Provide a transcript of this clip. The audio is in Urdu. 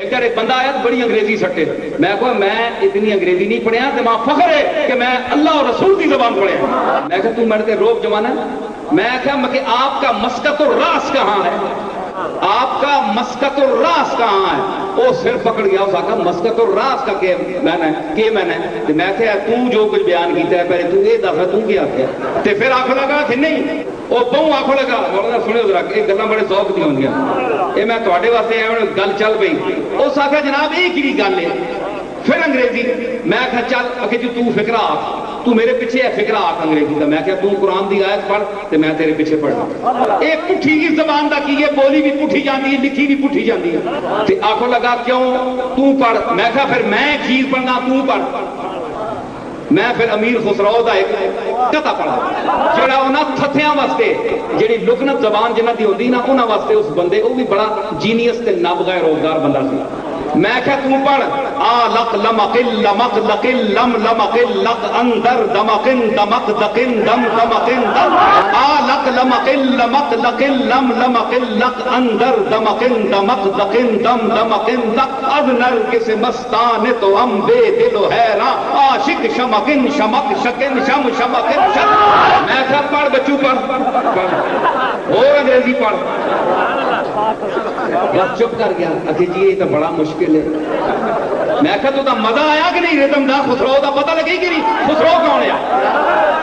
ادھر ایک بندہ آیا تو بڑی انگریزی سٹے، میں کہا میں اتنی انگریزی نہیں پڑھیا تو ماں فخر ہے کہ میں اللہ اور رسول کی زبان پڑھیا۔ میں کہا تو میرے روب جمانا ہے؟ میں کہا کہ آپ کا مسکت الراس کہاں ہے، آپ کا مسکت الراس کہاں ہے؟ وہ سر پکڑ گیا، اس آقا مسکت الراس کا میں نے میں کہا تو جو کچھ بیان کیتا ہے پہلے تو یہ دفعہ تو کیا کیا تے پھر آنکھ لگا کہ نہیں وہ بہو آنکھ لگا مولانا سنو ذرا یہ گلاں بڑے ذوق دی ہوندیاں یہ میں تواڈے واسطے ایویں گل چل پئی اس آکھا جناب یہ کی گل ہے پھر انگریزی میں کہا چل کہ تو فکرہ آکھ تو میرے پیچھے ہے فکرہ آکھ انگریزی کا میں کہا تو قرآن دی آیت پڑھ تے میں تیرے پیچھے پڑھنا ایک پٹھی کی زبان دا کی یہ بولی بھی پٹھی جاندی ہے لکھی بھی پٹھی جاندی ہے تے آنکھوں لگا کیوں تو پڑھ میں کہا پھر میں چیز پڑھنا تو پڑھ میں پھر امیر خسرو دا ایک قطع پڑھا جڑا انہاں تھتھیاں واسطے جڑی لکنت زبان جنہ دی ہوندی نا انہاں واسطے اس بندے وہ بھی بڑا جینیس تے نابغہ روزگار بندہ سی میں کہا تو پڑھ آ لق لمقل لمق لقل لم لمقل لق اندر دمقن دمق دقن دم دمقن دم آ لق لمقل لمق لقل لم لمقل لق اندر دمقن دمق دقن دم دمقن لق اب نرگس مستان تو ہم بے دل و حیران عاشق شمقن شمق شکن شم شمقن شم میں کہا پڑھ بچو پڑھ اور انگریزی پڑھ بس چپ کر گیا اکھے جی یہ تو بڑا مشکل ہے میں کہا تو مزہ آیا کہ نہیں ریتم دا خسرو دا پتہ لگی کہ نہیں خسرو کون ہے